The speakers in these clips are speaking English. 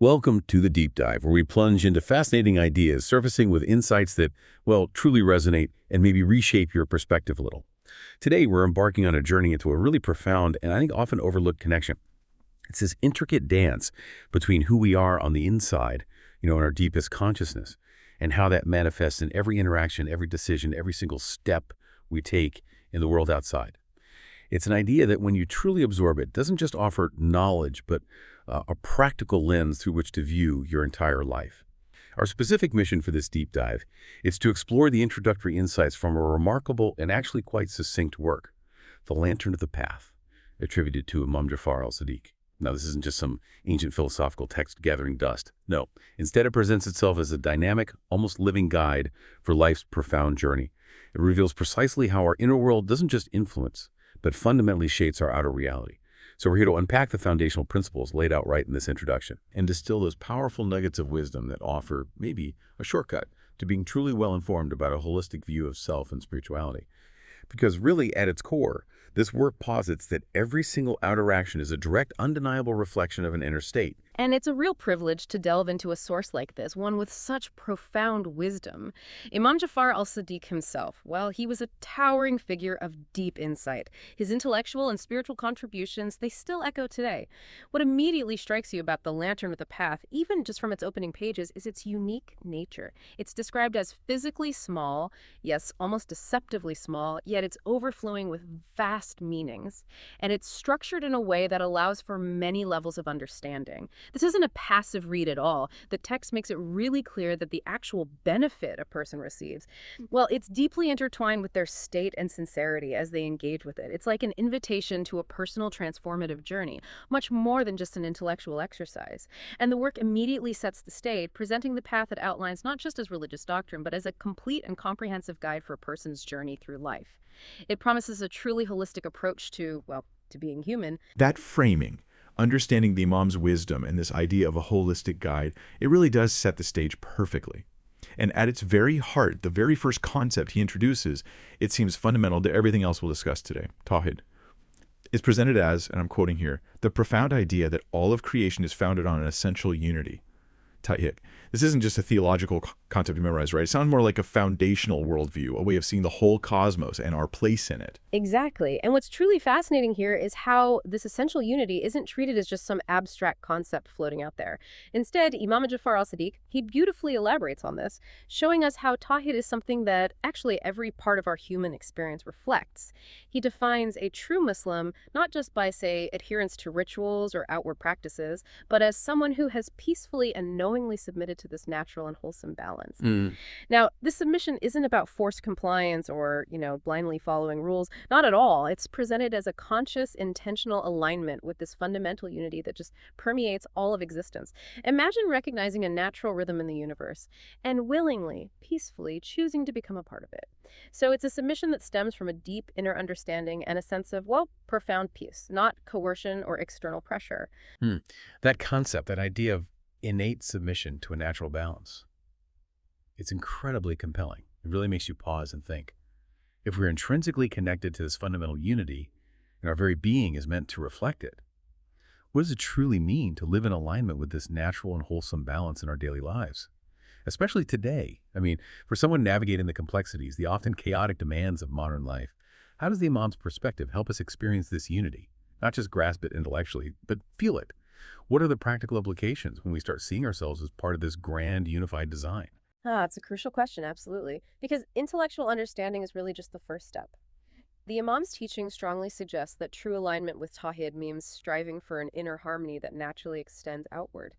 Welcome to the Deep Dive, where we plunge into fascinating ideas surfacing with insights that, well, truly resonate and maybe reshape your perspective a little. Today, we're embarking on a journey into a really profound and I think often overlooked connection. It's this intricate dance between who we are on the inside, in our deepest consciousness, and how that manifests in every interaction, every decision, every single step we take in the world outside. It's an idea that when you truly absorb it, doesn't just offer knowledge, but a practical lens through which to view your entire life. Our specific mission for this deep dive is to explore the introductory insights from a remarkable and actually quite succinct work, The Lantern of the Path, attributed to Imam Jafar al-Sadiq. Now, this isn't just some ancient philosophical text gathering dust. No, instead it presents itself as a dynamic, almost living guide for life's profound journey. It reveals precisely how our inner world doesn't just influence, but fundamentally shapes our outer reality. So we're here to unpack the foundational principles laid out right in this introduction and distill those powerful nuggets of wisdom that offer maybe a shortcut to being truly well-informed about a holistic view of self and spirituality. Because really, at its core, this work posits that every single outer action is a direct, undeniable reflection of an inner state. And it's a real privilege to delve into a source like this, one with such profound wisdom. Imam Jafar al-Sadiq himself, well, he was a towering figure of deep insight. His intellectual and spiritual contributions, they still echo today. What immediately strikes you about the Lantern of the Path, even just from its opening pages, is its unique nature. It's described as physically small, yes, almost deceptively small, yet it's overflowing with vast meanings. And it's structured in a way that allows for many levels of understanding. This isn't a passive read at all. The text makes it really clear that the actual benefit a person receives, well, it's deeply intertwined with their state and sincerity as they engage with it. It's like an invitation to a personal transformative journey, much more than just an intellectual exercise. And the work immediately sets the stage, presenting the path it outlines not just as religious doctrine, but as a complete and comprehensive guide for a person's journey through life. It promises a truly holistic approach to, well, to being human. That framing, understanding the Imam's wisdom and this idea of a holistic guide, it really does set the stage perfectly. And at its very heart, the very first concept he introduces, it seems fundamental to everything else we'll discuss today, Tawhid. It's presented as, and I'm quoting here, the profound idea that all of creation is founded on an essential unity. Tawhid. This isn't just a theological concept to memorize, right? It sounds more like a foundational worldview, a way of seeing the whole cosmos and our place in it. Exactly. And what's truly fascinating here is how this essential unity isn't treated as just some abstract concept floating out there. Instead, Imam Jafar al-Sadiq, he beautifully elaborates on this, showing us how Tawhid is something that actually every part of our human experience reflects. He defines a true Muslim not just by, say, adherence to rituals or outward practices, but as someone who has peacefully and knowingly submitted to this natural and wholesome balance. Now, this submission isn't about forced compliance or, blindly following rules. Not at all. It's presented as a conscious, intentional alignment with this fundamental unity that just permeates all of existence. Imagine recognizing a natural rhythm in the universe and willingly, peacefully choosing to become a part of it. So it's a submission that stems from a deep inner understanding and a sense of, well, profound peace, not coercion or external pressure. That concept, that idea of innate submission to a natural balance, it's incredibly compelling. It really makes you pause and think. If we're intrinsically connected to this fundamental unity, and our very being is meant to reflect it, what does it truly mean to live in alignment with this natural and wholesome balance in our daily lives? Especially today. For someone navigating the complexities, the often chaotic demands of modern life, how does the Imam's perspective help us experience this unity? Not just grasp it intellectually, but feel it. What are the practical implications when we start seeing ourselves as part of this grand unified design? It's a crucial question, absolutely. Because intellectual understanding is really just the first step. The Imam's teaching strongly suggests that true alignment with Tawhid means striving for an inner harmony that naturally extends outward.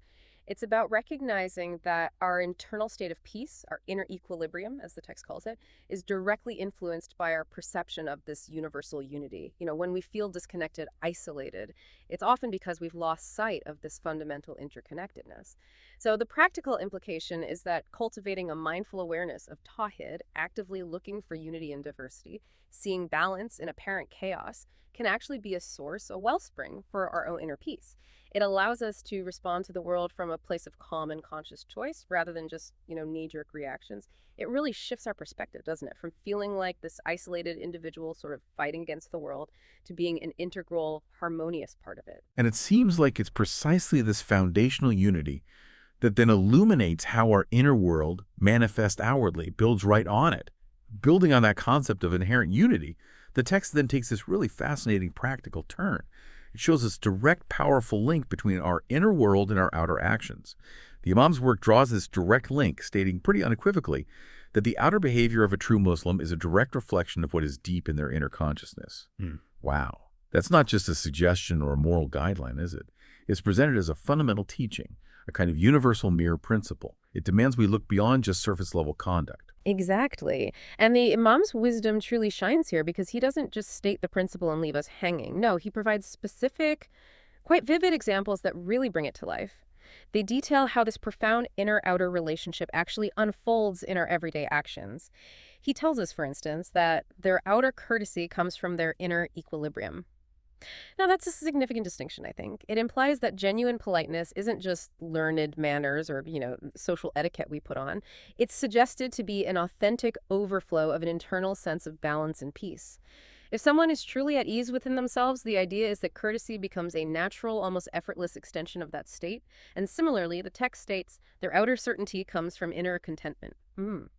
It's about recognizing that our internal state of peace, our inner equilibrium, as the text calls it, is directly influenced by our perception of this universal unity. When we feel disconnected, isolated, it's often because we've lost sight of this fundamental interconnectedness. So the practical implication is that cultivating a mindful awareness of Tawhid, actively looking for unity and diversity, seeing balance in apparent chaos, can actually be a source, a wellspring for our own inner peace. It allows us to respond to the world from a place of calm and conscious choice rather than just, knee-jerk reactions. It really shifts our perspective, doesn't it? From feeling like this isolated individual sort of fighting against the world to being an integral, harmonious part of it. And it seems like it's precisely this foundational unity that then illuminates how our inner world manifests outwardly, builds right on it. Building on that concept of inherent unity, the text then takes this really fascinating practical turn. It shows this direct, powerful link between our inner world and our outer actions. The Imam's work draws this direct link, stating pretty unequivocally that the outer behavior of a true Muslim is a direct reflection of what is deep in their inner consciousness. Wow. That's not just a suggestion or a moral guideline, is it? It's presented as a fundamental teaching, a kind of universal mirror principle. It demands we look beyond just surface-level conduct. Exactly. And the Imam's wisdom truly shines here because he doesn't just state the principle and leave us hanging. No, he provides specific, quite vivid examples that really bring it to life. They detail how this profound inner-outer relationship actually unfolds in our everyday actions. He tells us, for instance, that their outer courtesy comes from their inner equilibrium. Now, that's a significant distinction, I think. It implies that genuine politeness isn't just learned manners or, social etiquette we put on. It's suggested to be an authentic overflow of an internal sense of balance and peace. If someone is truly at ease within themselves, the idea is that courtesy becomes a natural, almost effortless extension of that state. And similarly, the text states their outer certainty comes from inner contentment.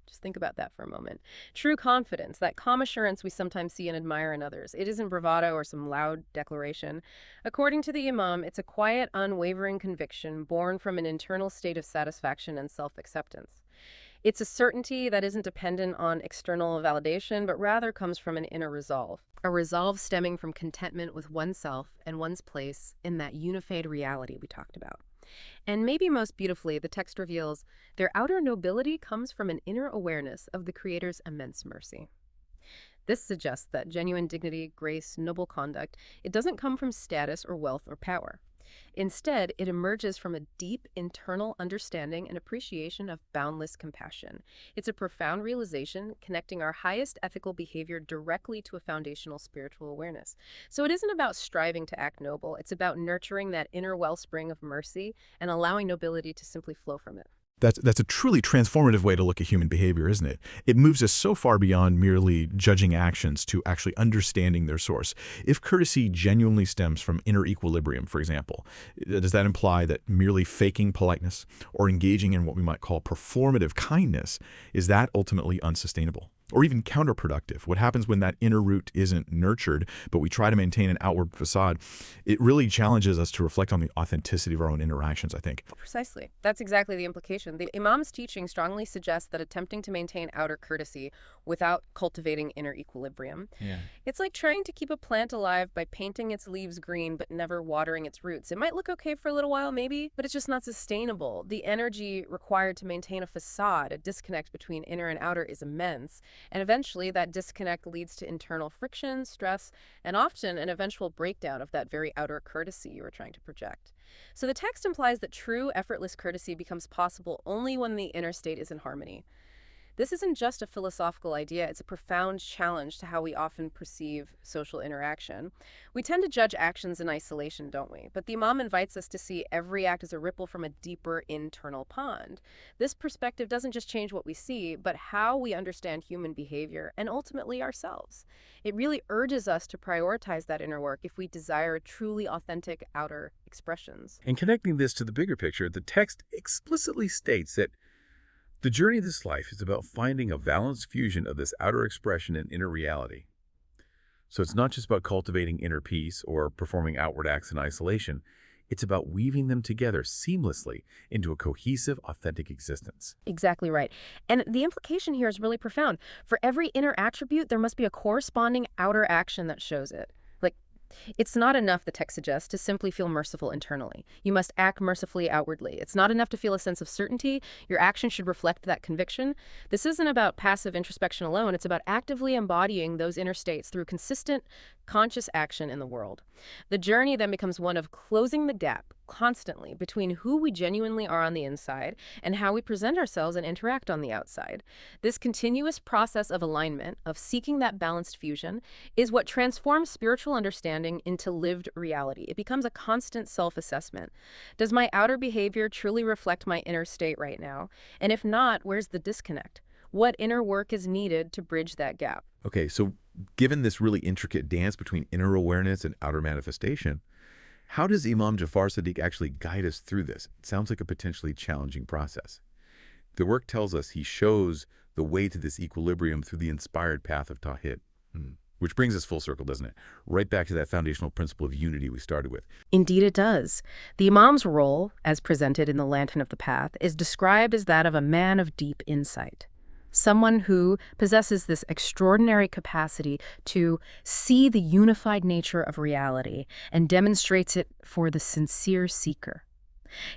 Just think about that for a moment. True confidence, that calm assurance we sometimes see and admire in others. It isn't bravado or some loud declaration. According to the Imam, it's a quiet, unwavering conviction born from an internal state of satisfaction and self-acceptance. It's a certainty that isn't dependent on external validation, but rather comes from an inner resolve. A resolve stemming from contentment with oneself and one's place in that unified reality we talked about. And maybe most beautifully, the text reveals their outer nobility comes from an inner awareness of the Creator's immense mercy. This suggests that genuine dignity, grace, noble conduct, it doesn't come from status or wealth or power. Instead, it emerges from a deep internal understanding and appreciation of boundless compassion. It's a profound realization connecting our highest ethical behavior directly to a foundational spiritual awareness. So it isn't about striving to act noble. It's about nurturing that inner wellspring of mercy and allowing nobility to simply flow from it. That's a truly transformative way to look at human behavior, isn't it? It moves us so far beyond merely judging actions to actually understanding their source. If courtesy genuinely stems from inner equilibrium, for example, does that imply that merely faking politeness or engaging in what we might call performative kindness, is that ultimately unsustainable? Or even counterproductive? What happens when that inner root isn't nurtured, but we try to maintain an outward facade? It really challenges us to reflect on the authenticity of our own interactions, I think. Precisely. That's exactly the implication. The Imam's teaching strongly suggests that attempting to maintain outer courtesy without cultivating inner equilibrium, it's like trying to keep a plant alive by painting its leaves green but never watering its roots. It might look okay for a little while, maybe, but it's just not sustainable. The energy required to maintain a facade, a disconnect between inner and outer, is immense. And eventually that disconnect leads to internal friction, stress, and often an eventual breakdown of that very outer courtesy you were trying to project. So the text implies that true, effortless courtesy becomes possible only when the inner state is in harmony. This isn't just a philosophical idea, it's a profound challenge to how we often perceive social interaction. We tend to judge actions in isolation, don't we? But the Imam invites us to see every act as a ripple from a deeper internal pond. This perspective doesn't just change what we see, but how we understand human behavior and ultimately ourselves. It really urges us to prioritize that inner work if we desire truly authentic outer expressions. And connecting this to the bigger picture, the text explicitly states that the journey of this life is about finding a balanced fusion of this outer expression and inner reality. So it's not just about cultivating inner peace or performing outward acts in isolation. It's about weaving them together seamlessly into a cohesive, authentic existence. Exactly right. And the implication here is really profound. For every inner attribute, there must be a corresponding outer action that shows it. It's not enough, the text suggests, to simply feel merciful internally. You must act mercifully outwardly. It's not enough to feel a sense of certainty. Your action should reflect that conviction. This isn't about passive introspection alone. It's about actively embodying those inner states through consistent, conscious action in the world. The journey then becomes one of closing the gap, constantly between who we genuinely are on the inside and how we present ourselves and interact on the outside. This continuous process of alignment, of seeking that balanced fusion, is what transforms spiritual understanding into lived reality. It becomes a constant self-assessment. Does my outer behavior truly reflect my inner state right now? And if not, where's the disconnect? What inner work is needed to bridge that gap? Okay, so given this really intricate dance between inner awareness and outer manifestation, how does Imam Jafar Sadiq actually guide us through this? It sounds like a potentially challenging process. The work tells us he shows the way to this equilibrium through the inspired path of Tawhid. Which brings us full circle, doesn't it? Right back to that foundational principle of unity we started with. Indeed it does. The Imam's role, as presented in the Lantern of the Path, is described as that of a man of deep insight. Someone who possesses this extraordinary capacity to see the unified nature of reality and demonstrates it for the sincere seeker.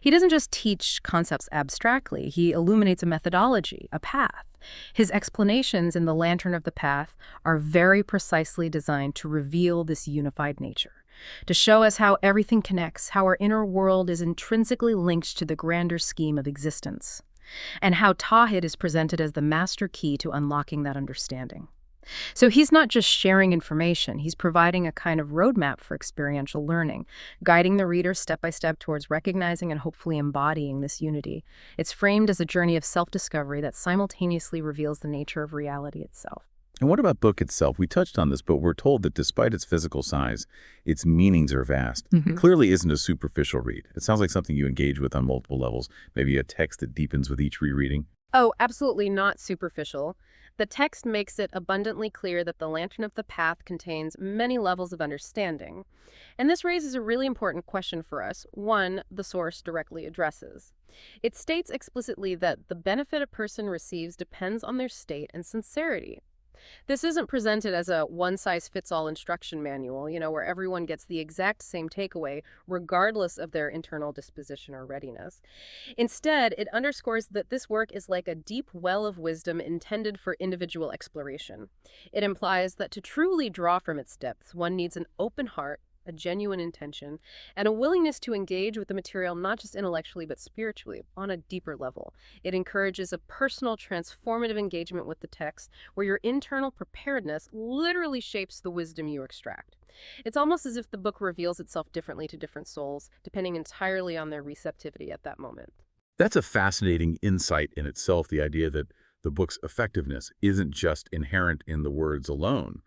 He doesn't just teach concepts abstractly, he illuminates a methodology, a path. His explanations in the Lantern of the Path are very precisely designed to reveal this unified nature, to show us how everything connects, how our inner world is intrinsically linked to the grander scheme of existence, and how Tawhid is presented as the master key to unlocking that understanding. So he's not just sharing information, he's providing a kind of roadmap for experiential learning, guiding the reader step by step towards recognizing and hopefully embodying this unity. It's framed as a journey of self-discovery that simultaneously reveals the nature of reality itself. And what about the book itself? We touched on this, but we're told that despite its physical size, its meanings are vast. It clearly isn't a superficial read. It sounds like something you engage with on multiple levels, maybe a text that deepens with each rereading. Oh, absolutely not superficial. The text makes it abundantly clear that the Lantern of the Path contains many levels of understanding. And this raises a really important question for us, one the source directly addresses. It states explicitly that the benefit a person receives depends on their state and sincerity. This isn't presented as a one-size-fits-all instruction manual, where everyone gets the exact same takeaway, regardless of their internal disposition or readiness. Instead, it underscores that this work is like a deep well of wisdom intended for individual exploration. It implies that to truly draw from its depths, one needs an open heart, a genuine intention, and a willingness to engage with the material not just intellectually but spiritually on a deeper level. It encourages a personal, transformative engagement with the text where your internal preparedness literally shapes the wisdom you extract. It's almost as if the book reveals itself differently to different souls, depending entirely on their receptivity at that moment. That's a fascinating insight in itself, the idea that the book's effectiveness isn't just inherent in the words alone,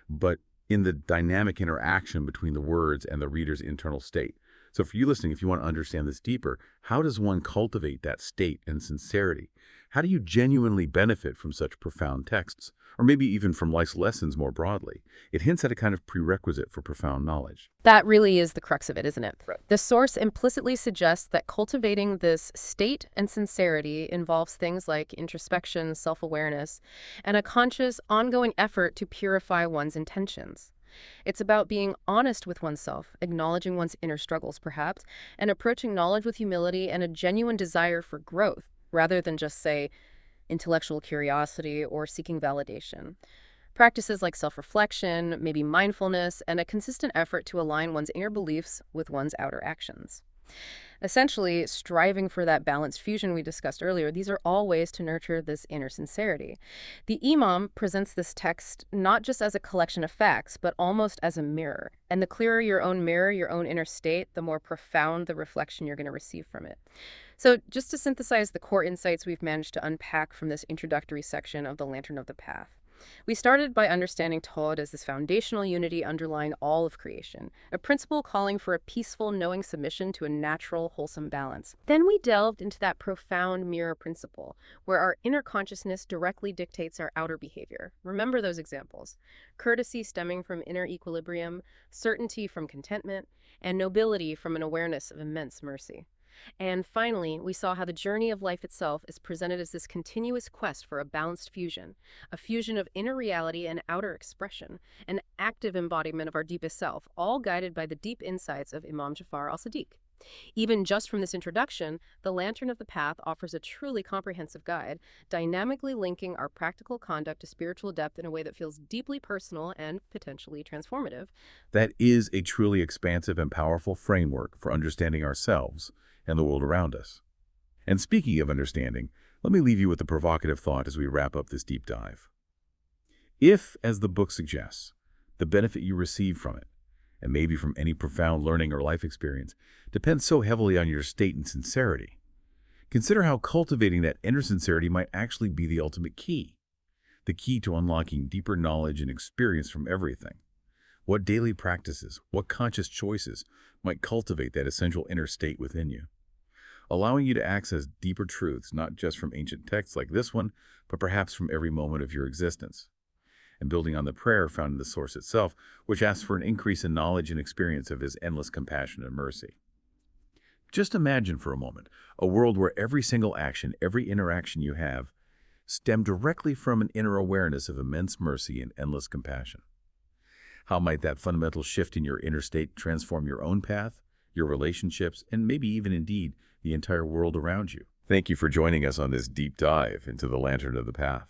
but in the dynamic interaction between the words and the reader's internal state. So for you listening, if you want to understand this deeper, how does one cultivate that state and sincerity? How do you genuinely benefit from such profound texts? Or maybe even from life's lessons more broadly? It hints at a kind of prerequisite for profound knowledge. That really is the crux of it, isn't it? Right. The source implicitly suggests that cultivating this state and sincerity involves things like introspection, self-awareness, and a conscious, ongoing effort to purify one's intentions. It's about being honest with oneself, acknowledging one's inner struggles, perhaps, and approaching knowledge with humility and a genuine desire for growth, rather than just, say, intellectual curiosity or seeking validation. Practices like self-reflection, maybe mindfulness, and a consistent effort to align one's inner beliefs with one's outer actions. Essentially, striving for that balanced fusion we discussed earlier, these are all ways to nurture this inner sincerity. The Imam presents this text not just as a collection of facts, but almost as a mirror. And the clearer your own mirror, your own inner state, the more profound the reflection you're going to receive from it. So just to synthesize the core insights we've managed to unpack from this introductory section of the Lantern of the Path. We started by understanding Tawhid as this foundational unity underlying all of creation, a principle calling for a peaceful, knowing submission to a natural, wholesome balance. Then we delved into that profound mirror principle, where our inner consciousness directly dictates our outer behavior. Remember those examples: courtesy stemming from inner equilibrium, certainty from contentment, and nobility from an awareness of immense mercy. And finally, we saw how the journey of life itself is presented as this continuous quest for a balanced fusion, a fusion of inner reality and outer expression, an active embodiment of our deepest self, all guided by the deep insights of Imam Jafar al-Sadiq. Even just from this introduction, the Lantern of the Path offers a truly comprehensive guide, dynamically linking our practical conduct to spiritual depth in a way that feels deeply personal and potentially transformative. That is a truly expansive and powerful framework for understanding ourselves and the world around us. And speaking of understanding, let me leave you with a provocative thought as we wrap up this deep dive. If, as the book suggests, the benefit you receive from it, and maybe from any profound learning or life experience, depends so heavily on your state and sincerity, consider how cultivating that inner sincerity might actually be the ultimate key. The key to unlocking deeper knowledge and experience from everything. What daily practices, what conscious choices might cultivate that essential inner state within you, allowing you to access deeper truths, not just from ancient texts like this one, but perhaps from every moment of your existence, and building on the prayer found in the source itself, which asks for an increase in knowledge and experience of his endless compassion and mercy. Just imagine for a moment a world where every single action, every interaction you have, stem directly from an inner awareness of immense mercy and endless compassion. How might that fundamental shift in your inner state transform your own path, your relationships, and maybe even indeed the entire world around you? Thank you for joining us on this deep dive into the Lantern of the Path.